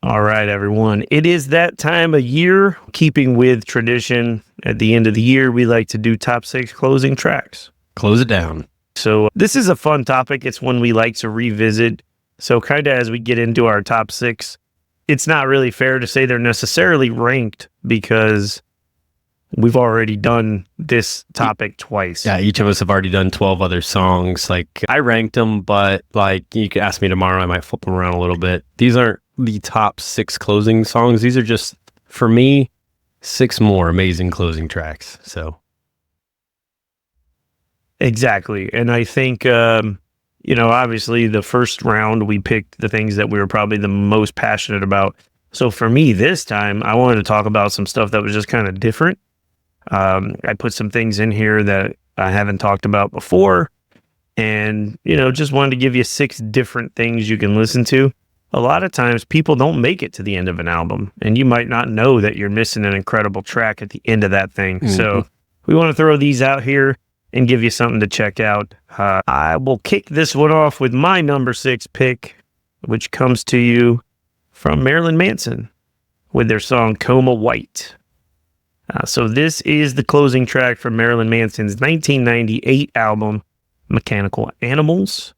All right, everyone. It is that time of year. Keeping with tradition, at the end of the year, we like to do top 6 closing tracks. Close it down. So this is a fun topic. It's one we like to revisit. So kind of as we get into our top 6, it's not really fair to say they're necessarily ranked because we've already done this topic twice. Yeah, each of us have already done 12 other songs. Like, I ranked them, but like you could ask me tomorrow, I might flip them around a little bit. These aren't the top 6 closing songs. These are just, for me, 6 more amazing closing tracks. So exactly. And I think, obviously the first round, we picked the things that we were probably the most passionate about. So for me this time, I wanted to talk about some stuff that was just kind of different. I put some things in here that I haven't talked about before. And, just wanted to give you 6 different things you can listen to. A lot of times people don't make it to the end of an album, and you might not know that you're missing an incredible track at the end of that thing. Mm-hmm. So we want to throw these out here and give you something to check out. I will kick this one off with my number 6 pick, which comes to you from Marilyn Manson with their song Coma White. So this is the closing track from Marilyn Manson's 1998 album, Mechanical Animals.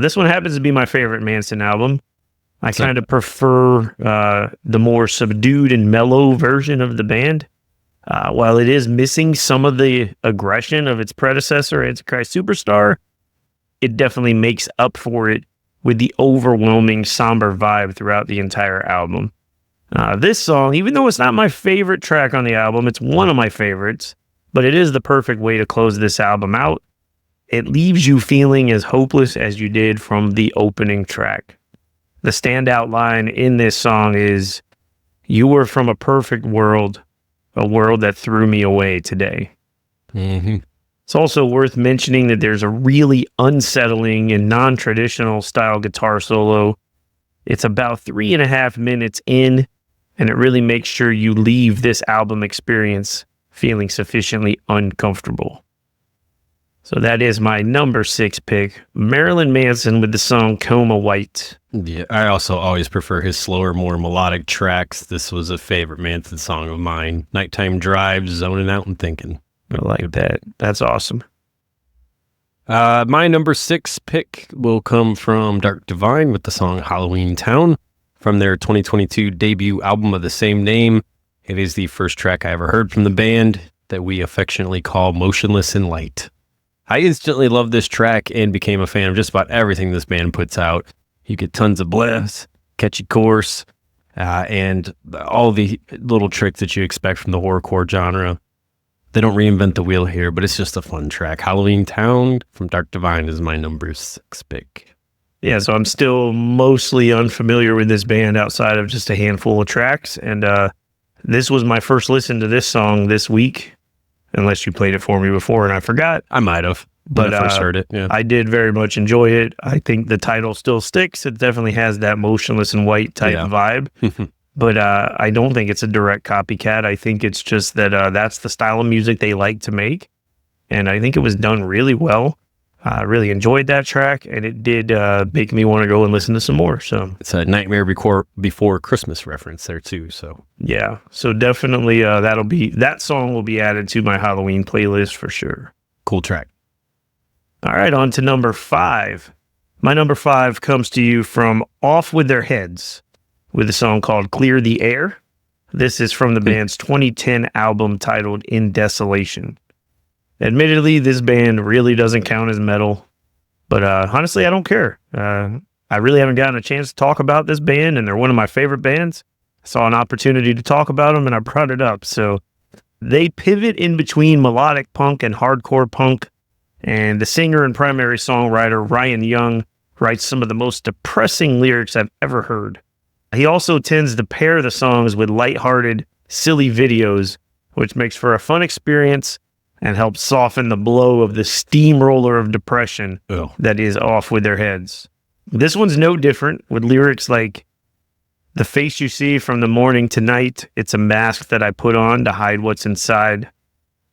This one happens to be my favorite Manson album. I kind of prefer the more subdued and mellow version of the band. While it is missing some of the aggression of its predecessor, Antichrist Superstar, it definitely makes up for it with the overwhelming somber vibe throughout the entire album. This song, even though it's not my favorite track on the album, it's one of my favorites, but it is the perfect way to close this album out. It leaves you feeling as hopeless as you did from the opening track. The standout line in this song is, "You were from a perfect world, a world that threw me away today." Mm-hmm. It's also worth mentioning that there's a really unsettling and non-traditional style guitar solo. It's about 3.5 minutes in, and it really makes sure you leave this album experience feeling sufficiently uncomfortable. So that is my number 6 pick, Marilyn Manson with the song Coma White. Yeah, I also always prefer his slower, more melodic tracks. This was a favorite Manson song of mine. Nighttime drives, zoning out and thinking. I like that. That's awesome. My number 6 pick will come from Dark Divine with the song Halloween Town from their 2022 debut album of the same name. It is the first track I ever heard from the band that we affectionately call Motionless in Light. I instantly loved this track and became a fan of just about everything this band puts out. You get tons of bliss, catchy chorus, and all the little tricks that you expect from the horrorcore genre. They don't reinvent the wheel here, but it's just a fun track. Halloween Town from Dark Divine is my number 6 pick. Yeah, so I'm still mostly unfamiliar with this band outside of just a handful of tracks. And this was my first listen to this song this week, unless you played it for me before and I forgot. I might have, but I first heard it. Yeah. I did very much enjoy it. I think the title still sticks. It definitely has that Motionless in White type vibe. But I don't think it's a direct copycat. I think it's just that that's the style of music they like to make. And I think it was done really well. I really enjoyed that track, and it did make me want to go and listen to some more. So it's a Nightmare Before Christmas reference there too. So yeah, so definitely that song will be added to my Halloween playlist for sure. Cool track. All right, on to number 5. My number 5 comes to you from Off With Their Heads with a song called Clear the Air. This is from the band's 2010 album titled In Desolation. Admittedly, this band really doesn't count as metal, but honestly, I don't care. I really haven't gotten a chance to talk about this band, and they're one of my favorite bands. I saw an opportunity to talk about them, and I brought it up. So they pivot in between melodic punk and hardcore punk, and the singer and primary songwriter Ryan Young writes some of the most depressing lyrics I've ever heard. He also tends to pair the songs with lighthearted, silly videos, which makes for a fun experience and helps soften the blow of the steamroller of depression that is Off With Their Heads. This one's no different, with lyrics like, "The face you see from the morning to night, it's a mask that I put on to hide what's inside.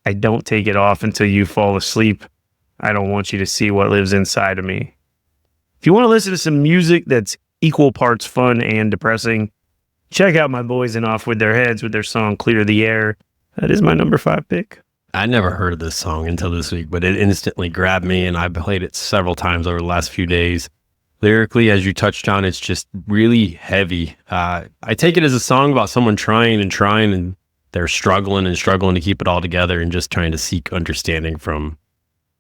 I don't take it off until you fall asleep. I don't want you to see what lives inside of me." If you want to listen to some music that's equal parts fun and depressing. Check out my boys in Off With Their Heads with their song Clear the Air. That is my number 5 pick. I never heard of this song until this week, but it instantly grabbed me, and I've played it several times over the last few days. Lyrically, as you touched on, it's just really heavy. I take it as a song about someone trying, and they're struggling to keep it all together and just trying to seek understanding from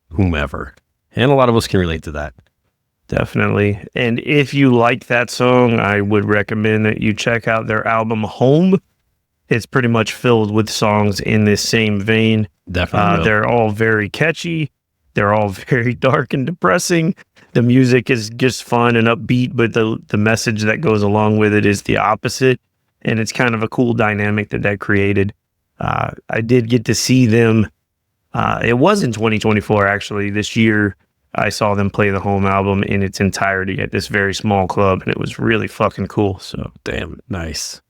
whomever. And a lot of us can relate to that. Definitely. And if you like that song, I would recommend that you check out their album Home. It's pretty much filled with songs in this same vein. Definitely. They're all very catchy. They're all very dark and depressing. The music is just fun and upbeat, but the message that goes along with it is the opposite. And it's kind of a cool dynamic that created. I did get to see them. It was in 2024, actually. This year, I saw them play the Home album in its entirety at this very small club, and it was really fucking cool. So, damn, nice.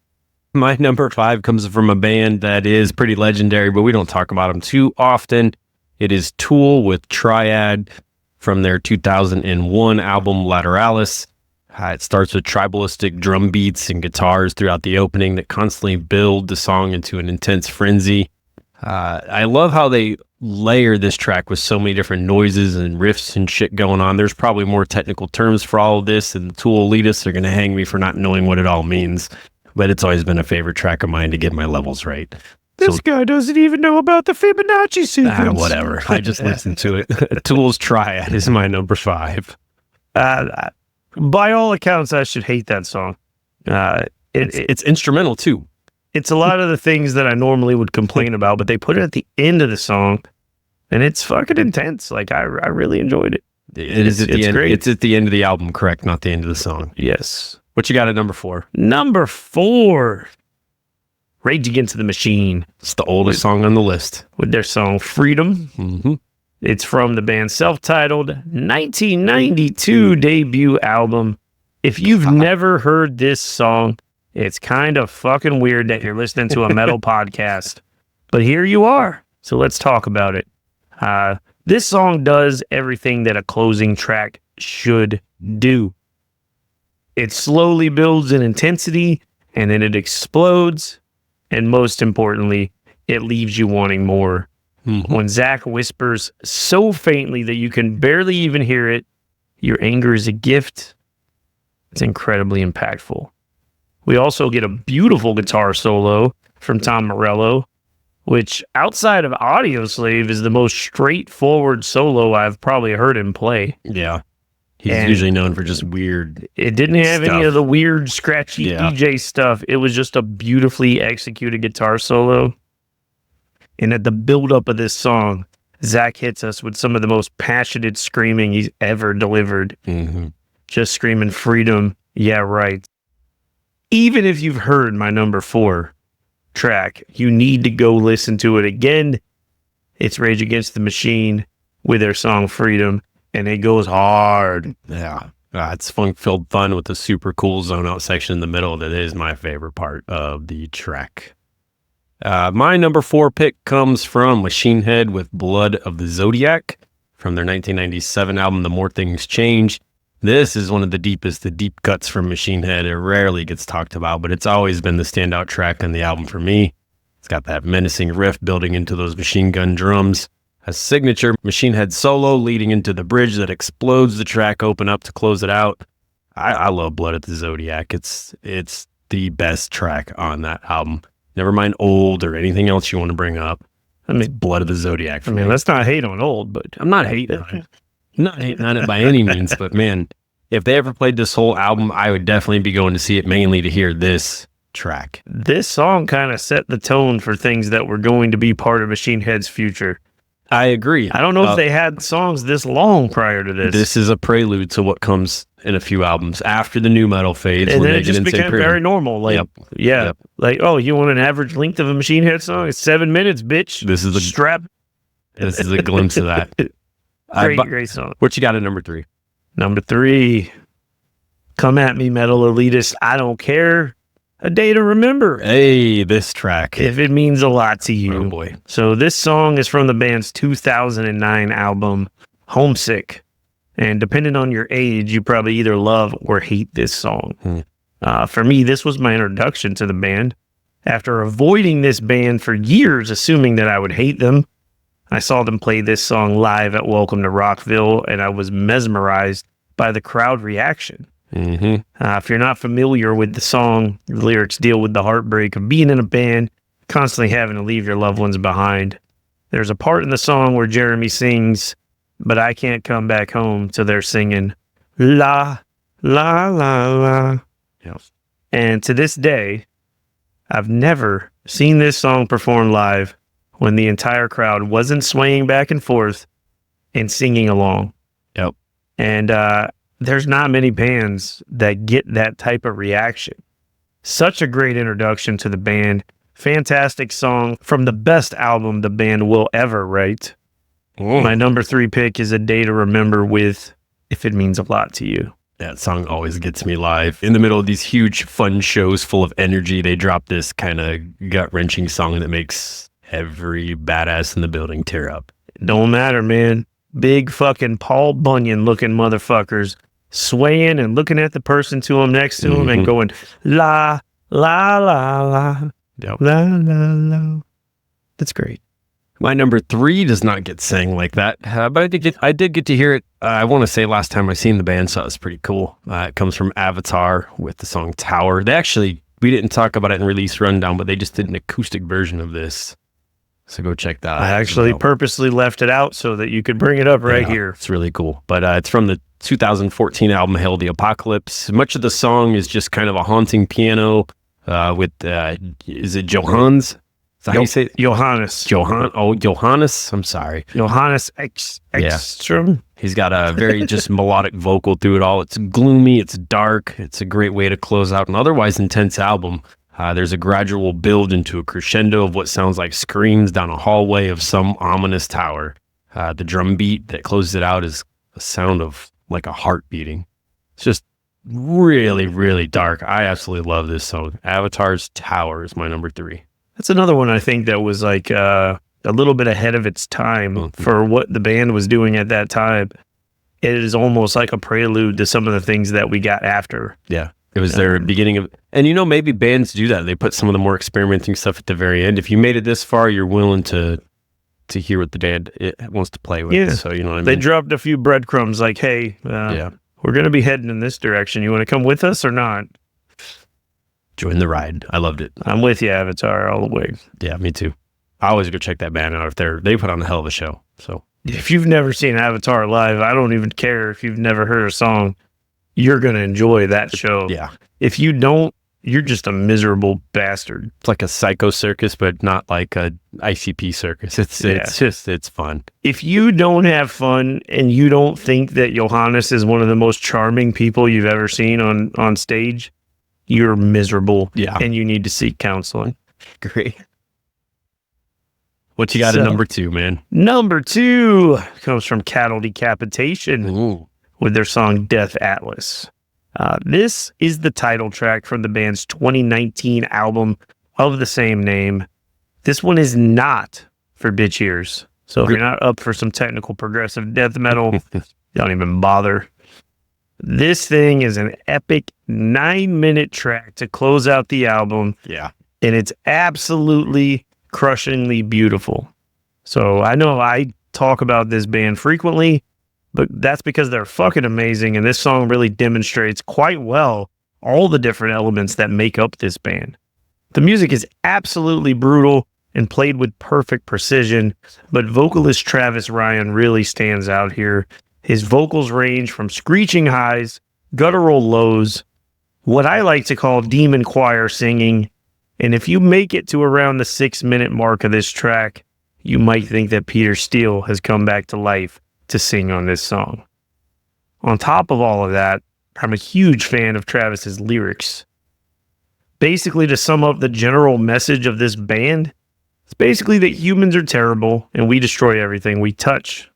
My number 5 comes from a band that is pretty legendary, but we don't talk about them too often. It is Tool with Triad from their 2001 album Lateralis. It starts with tribalistic drum beats and guitars throughout the opening that constantly build the song into an intense frenzy. I love how they layer this track with so many different noises and riffs and shit going on. There's probably more technical terms for all of this, and the Tool elitists are going to hang me for not knowing what it all means. But it's always been a favorite track of mine to get my levels right. This guy doesn't even know about the Fibonacci sequence. Whatever. I just listened to it. Tool's Triad is my number 5. By all accounts, I should hate that song. It's instrumental too. It's a lot of the things that I normally would complain about, but they put it at the end of the song, and it's fucking intense. Like, I really enjoyed it. It's at the end. Great. It's at the end of the album, correct? Not the end of the song. Yes. What you got at number 4? Number 4, Rage Against the Machine. It's the oldest song on the list. With their song Freedom. Mm-hmm. It's from the band's self-titled 1992 debut album. If you've never heard this song, it's kind of fucking weird that you're listening to a metal podcast. But here you are. So let's talk about it. This song does everything that a closing track should do. It slowly builds in intensity, and then it explodes. And most importantly, it leaves you wanting more. Mm-hmm. When Zach whispers so faintly that you can barely even hear it, your anger is a gift. It's incredibly impactful. We also get a beautiful guitar solo from Tom Morello, which outside of Audioslave is the most straightforward solo I've probably heard him play. Yeah. He's And usually known for just weird. It didn't have any stuff. of the weird, scratchy Yeah. DJ stuff. It was just a beautifully executed guitar solo. And at the buildup of this song, Zach hits us with some of the most passionate screaming he's ever delivered. Mm-hmm. Just screaming freedom. Yeah, right. Even if you've heard my number 4 track, you need to go listen to it again. It's Rage Against the Machine with their song Freedom, and it goes hard. Yeah. It's funk-filled fun with the super cool zone-out section in the middle. That is my favorite part of the track. My number 4 pick comes from Machine Head with Blood of the Zodiac from their 1997 album, The More Things Change. This is one of the deep cuts from Machine Head. It rarely gets talked about, but it's always been the standout track on the album for me. It's got that menacing riff building into those machine gun drums. A signature Machine Head solo leading into the bridge that explodes the track open up to close it out. I love Blood of the Zodiac. It's the best track on that album. Never mind Old or anything else you want to bring up. I mean, Blood of the Zodiac. I mean, let's not hate on Old, but I'm not hating on it. I'm not hating on it by any means, but man, if they ever played this whole album, I would definitely be going to see it mainly to hear this track. this song kind of set the tone for things that were going to be part of Machine Head's future. I agree. I don't know if they had songs this long prior to this. This is a prelude to what comes in a few albums after the new metal fades. And when then they it just get into became very normal. Like, Yep. yeah, Yep. like, oh, you want an average length of a Machine Head song? It's 7 minutes, bitch. This is a strap. This is a glimpse of that. Great song. What you got at number 3? Number 3, Come At Me, Metal Elitist. I Don't Care. A Day to Remember. Hey, this track. If it means a lot to you. Oh boy. So this song is from the band's 2009 album, Homesick. And depending on your age, you probably either love or hate this song. For me, this was my introduction to the band. After avoiding this band for years, assuming that I would hate them, I saw them play this song live at Welcome to Rockville, and I was mesmerized by the crowd reaction. If you're not familiar with the song, the lyrics deal with the heartbreak of being in a band, constantly having to leave your loved ones behind. There's a part in the song where Jeremy sings, "But I can't come back home," till they're singing, "La, la, la, la." Yep. And to this day, I've never seen this song performed live when the entire crowd wasn't swaying back and forth and singing along. Yep. And there's not many bands that get that type of reaction. Such a great introduction to the band. Fantastic song from the best album the band will ever write. My number 3 pick is A Day to Remember with If It Means a Lot to You. That song always gets me live. In the middle of these huge fun shows full of energy, they drop this kind of gut-wrenching song that makes every badass in the building tear up. Don't matter, man. Big fucking Paul Bunyan looking motherfuckers swaying and looking at the person to him next to him and going, la, la, la, la, Yep. la, la, la. That's great. My number 3 does not get sang like that, but I did get to hear it. I want to say last time I seen the band, so it was pretty cool. It comes from Avatar with the song Tower. We didn't talk about it in Release Rundown, but they just did an acoustic version of this. So go check that out. I actually purposely left it out so that you could bring it up right here. It's really cool. But it's from the 2014 album Hail the Apocalypse. Much of the song is just kind of a haunting piano with, is it Johannes? Is that how you say it? Johannes. Johannes. I'm sorry. Johannes Ekstrom. He's got a very just melodic vocal through it all. It's gloomy. It's dark. It's a great way to close out an otherwise intense album. There's a gradual build into a crescendo of what sounds like screams down a hallway of some ominous tower. The drum beat that closes it out is a sound of like a heart beating. It's just really, really dark. I absolutely love this song. Avatar's Tower is my number 3. That's another one I think that was like a little bit ahead of its time for what the band was doing at that time. It is almost like a prelude to some of the things that we got after. Yeah. It was their beginning of, and maybe bands do that. They put some of the more experimenting stuff at the very end. If you made it this far, you're willing to hear what the band wants to play with. Yeah. So, you know what I mean? They dropped a few breadcrumbs like, hey, we're going to be heading in this direction. You want to come with us or not? Join the ride. I loved it. I'm with you, Avatar, all the way. Yeah, me too. I always go check that band out if they put on a hell of a show. So if you've never seen Avatar live, I don't even care if you've never heard a song. You're going to enjoy that show. Yeah. If you don't, you're just a miserable bastard. It's like a Psycho Circus, but not like a ICP circus. It's fun. If you don't have fun and you don't think that Johannes is one of the most charming people you've ever seen on stage, you're miserable. Yeah. And you need to seek counseling. Great. What you got at number 2, man? Number 2 comes from Cattle Decapitation. Ooh. With their song Death Atlas. This is the title track from the band's 2019 album of the same name. This one is not for bitch ears. So if you're not up for some technical progressive death metal, don't even bother. This thing is an epic 9-minute track to close out the album. Yeah. And it's absolutely crushingly beautiful. So I know I talk about this band frequently, but that's because they're fucking amazing, and this song really demonstrates quite well all the different elements that make up this band. The music is absolutely brutal and played with perfect precision, but vocalist Travis Ryan really stands out here. His vocals range from screeching highs, guttural lows, what I like to call demon choir singing, and if you make it to around the 6-minute mark of this track, you might think that Peter Steele has come back to life to sing on this song. On top of all of that, I'm a huge fan of Travis's lyrics. Basically, to sum up the general message of this band, it's basically that humans are terrible and we destroy everything we touch.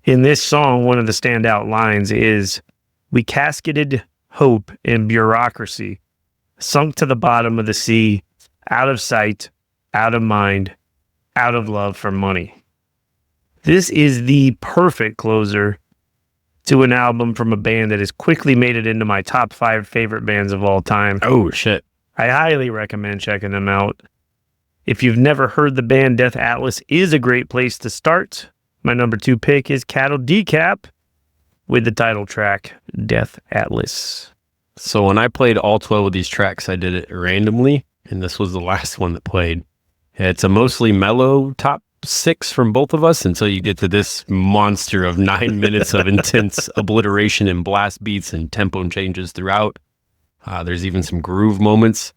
In this song, one of the standout lines is, "We casketed hope in bureaucracy, sunk to the bottom of the sea, out of sight, out of mind, out of love for money." This is the perfect closer to an album from a band that has quickly made it into my top 5 favorite bands of all time. Oh, shit. I highly recommend checking them out. If you've never heard the band, Death Atlas is a great place to start. My number 2 pick is Cattle Decap with the title track, Death Atlas. So when I played all 12 of these tracks, I did it randomly, and this was the last one that played. It's a mostly mellow top 6 from both of us until you get to this monster of 9 minutes of intense obliteration and blast beats and tempo changes throughout. There's even some groove moments,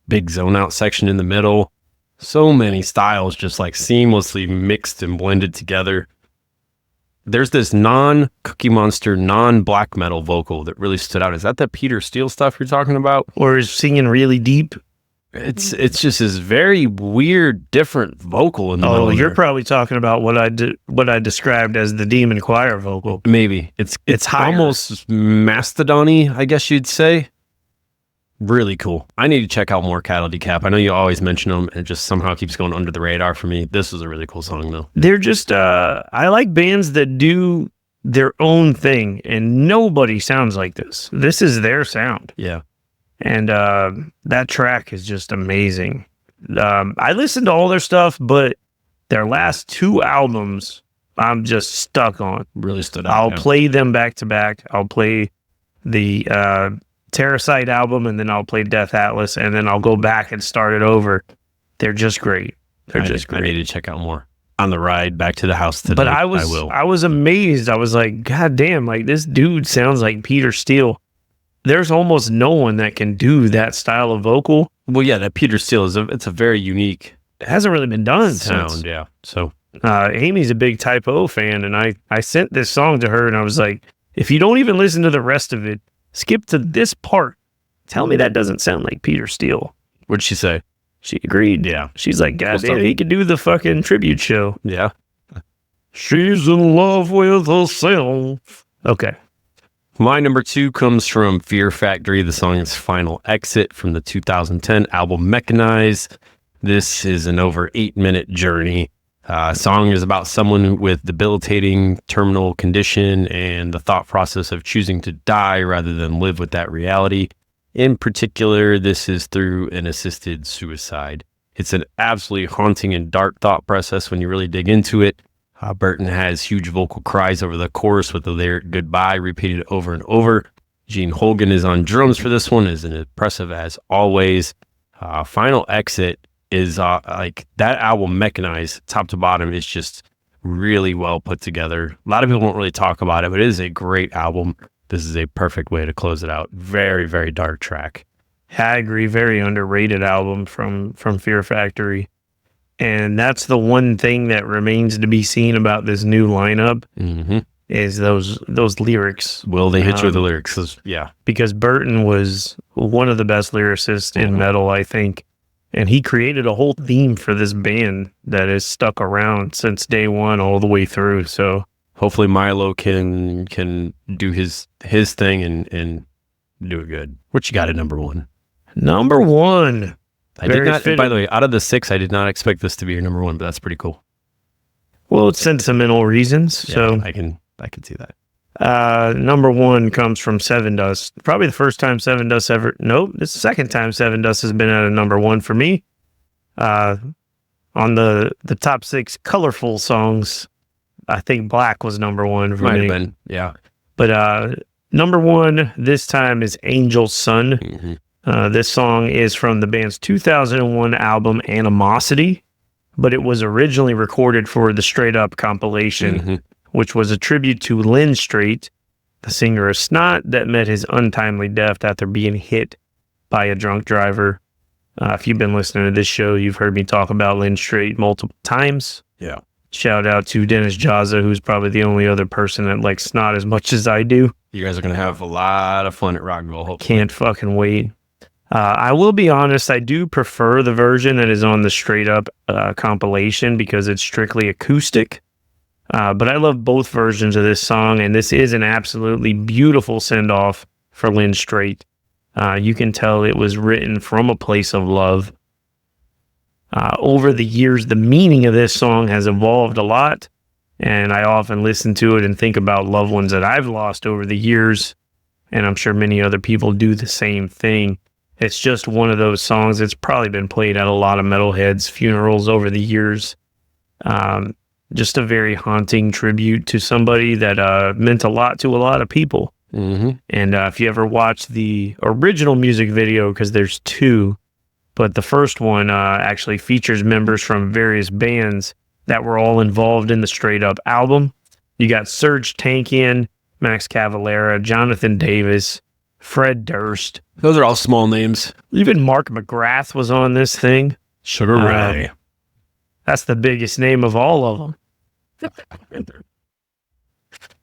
big zone out section in the middle. So many styles just like seamlessly mixed and blended together. There's this non-Cookie Monster, non-black metal vocal that really stood out. Is that the Peter Steele stuff you're talking about? Or is singing really deep? It's just this very weird, different vocal in the middle. Oh, you're there. probably talking about what I described as the Demon Choir vocal. Maybe. It's higher. almost mastodon-y, I guess you'd say. Really cool. I need to check out more Cattle Decap. I know you always mention them, and it just somehow keeps going under the radar for me. This is a really cool song, though. They're just, I like bands that do their own thing, and nobody sounds like this. This is their sound. Yeah. And that track is just amazing. I listened to all their stuff, but their last 2 albums, I'm just stuck on. Really stood out. I'll play them back to back. I'll play the Terracite album, and then I'll play Death Atlas, and then I'll go back and start it over. They're just great. They're just great. I need to check out more on the ride back to the house today. But I was amazed. I was like, God damn, like this dude sounds like Peter Steele. There's almost no one that can do that style of vocal. Well, yeah, that Peter Steele it's a very unique It hasn't really been done sound. since. Yeah. So Amy's a big Type O fan, and I sent this song to her, and I was like, if you don't even listen to the rest of it, skip to this part. Tell me that doesn't sound like Peter Steele. what'd she say? She agreed. Yeah. She's like, God Well, damn, he could do the fucking tribute show. Yeah. She's in love with herself. Okay. My number 2 comes from Fear Factory. The song is Final Exit from the 2010 album Mechanize. This is an over 8-minute journey. Song is about someone with debilitating terminal condition and the thought process of choosing to die rather than live with that reality. In particular, this is through an assisted suicide. It's an absolutely haunting and dark thought process when you really dig into it. Burton has huge vocal cries over the chorus with the lyric goodbye repeated over and over. Gene Holgan is on drums for this one, is impressive as always. Final Exit is like that album Mechanize, top to bottom, is just really well put together. A lot of people don't really talk about it, but it is a great album. This is a perfect way to close it out. Very, very dark track. I agree. Very underrated album from Fear Factory. And that's the one thing that remains to be seen about this new lineup is those lyrics. Will they hit you with the lyrics? Yeah. Because Burton was one of the best lyricists in metal, I think. And he created a whole theme for this band that has stuck around since day one all the way through. So hopefully Milo can do his thing and do it good. What you got at number 1? Number 1. I did not, by the way, out of the 6, I did not expect this to be your number 1, but that's pretty cool. Well, it's sentimental reasons. Yeah, so I can see that. Number 1 comes from Seven Dust. Probably the first time Seven Dust ever. Nope, it's the second time Seven Dust has been at a number 1 for me. On the top 6 colorful songs, I think Black was number 1 for me. Might have been, yeah. But number 1 this time is Angel Sun. This song is from the band's 2001 album Animosity, but it was originally recorded for the Straight Up compilation, which was a tribute to Lynn Straight, the singer of Snot that met his untimely death after being hit by a drunk driver. If you've been listening to this show, you've heard me talk about Lynn Straight multiple times. Yeah. Shout out to Dennis Jazza, who's probably the only other person that likes Snot as much as I do. You guys are going to have a lot of fun at Rockville, hopefully. Can't fucking wait. I will be honest, I do prefer the version that is on the Straight Up compilation because it's strictly acoustic. But I love both versions of this song, and this is an absolutely beautiful send-off for Lynn Straight. You can tell it was written from a place of love. Over the years, the meaning of this song has evolved a lot, And I often listen to it and think about loved ones that I've lost over the years. And I'm sure many other people do the same thing. It's just one of those songs that's probably been played at a lot of metalheads' funerals over the years. Just a very haunting tribute to somebody that meant a lot to a lot of people. Mm-hmm. And if you ever watch the original music video, because there's two, but the first one actually features members from various bands that were all involved in the Straight Up album. You got Serge Tankian, Max Cavalera, Jonathan Davis, Fred Durst. Those are all small names. Even Mark McGrath was on this thing. Sugar Ray. That's the biggest name of all of them.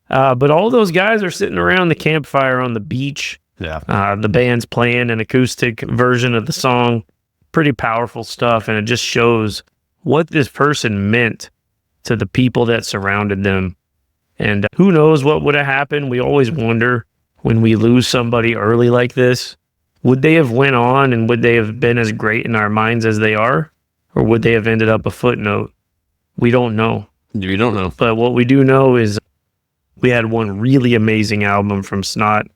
But all those guys are sitting around the campfire on the beach. Yeah. The band's playing an acoustic version of the song. Pretty powerful stuff, and it just shows what this person meant to the people that surrounded them. And who knows what would have happened. We always wonder when we lose somebody early like this, would they have went on and would they have been as great in our minds as they are? Or would they have ended up a footnote? We don't know. We don't know. But what we do know is we had one really amazing album from Snot.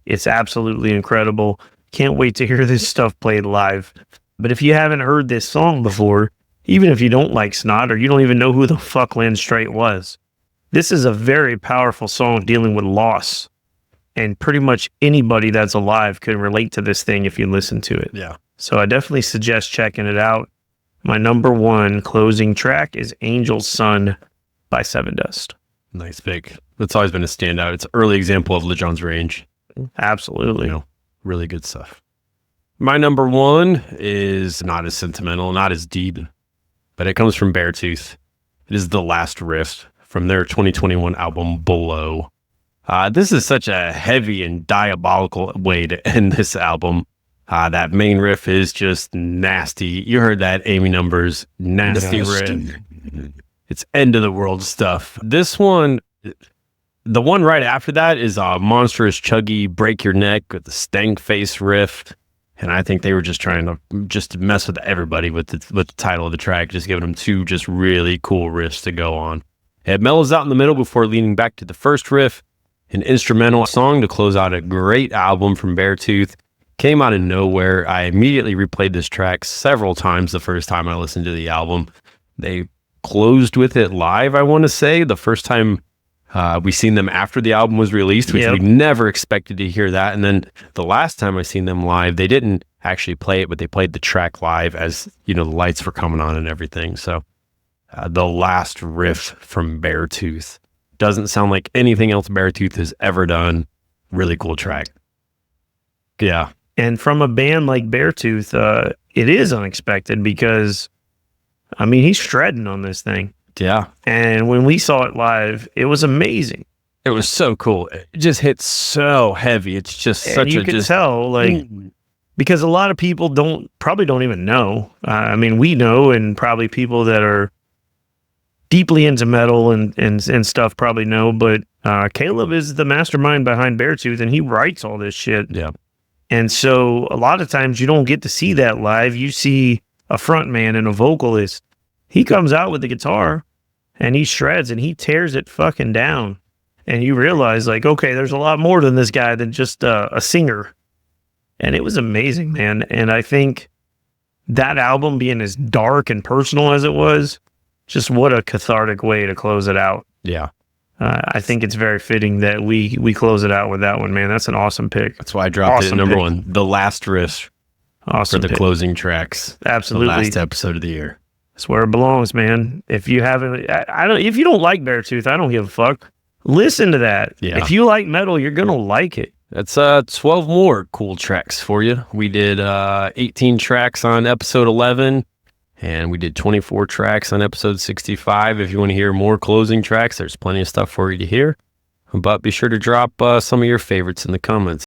It's absolutely incredible. Can't wait to hear this stuff played live. But if you haven't heard this song before, even if you don't like Snot or you don't even know who the fuck Lynn Straight was, this is a very powerful song dealing with loss. And pretty much anybody that's alive can relate to this thing if you listen to it. Yeah. So I definitely suggest checking it out. My number one closing track is Angel's Son by Seven Dust. Nice pick. That's always been a standout. It's an early example of LeJohn's range. Absolutely. You know, really good stuff. My number one is not as sentimental, not as deep, but it comes from Beartooth. It is The Last Riff from their 2021 album, Below. This is such a heavy and diabolical way to end this album. That main riff is just nasty. You heard that, Amy Numbers. Nasty riff. It's end of the world stuff. This one, the one right after that is a monstrous, chuggy, break your neck with the stank face riff. And I think they were just trying to mess with everybody with the title of the track, just giving them two just really cool riffs to go on. It mellows out in the middle before leaning back to the first riff. An instrumental song to close out a great album from Beartooth. Came out of nowhere. I immediately replayed this track several times the first time I listened to the album. They closed with it live, I want to say. The first time we seen them after the album was released, which we never expected to hear that. And then the last time I seen them live, they didn't actually play it, but they played the track live as, you know, the lights were coming on and everything. So The Last Riff from Beartooth. Doesn't sound like anything else Beartooth has ever done. Really cool track. Yeah. And from a band like Beartooth, it is unexpected because, I mean, he's shredding on this thing. Yeah. And when we saw it live, it was amazing. It was so cool. It just hits so heavy. It's just and such you can tell, like, because a lot of people probably don't even know. I mean, we know, and probably people that are deeply into metal and stuff probably know, but Caleb is the mastermind behind Beartooth, and he writes all this shit. Yeah. And so a lot of times you don't get to see that live. You see a front man and a vocalist. He comes out with the guitar and he shreds and he tears it fucking down. And you realize, like, okay, there's a lot more than this guy than just a singer. And it was amazing, man. And I think that album being as dark and personal as it was, just what a cathartic way to close it out. Yeah. I think it's very fitting that we close it out with that one, man. That's an awesome pick. That's why I dropped it at number one. The Last Riff Awesome for the pick. Closing tracks. Absolutely. The last episode of the year. That's where it belongs, man. If you haven't, if you don't like Beartooth, I don't give a fuck. Listen to that. Yeah. If you like metal, you're gonna like it. That's 12 more cool tracks for you. We did 18 tracks on episode 11, and we did 24 tracks on episode 65. If you want to hear more closing tracks, there's plenty of stuff for you to hear. But be sure to drop some of your favorites in the comments.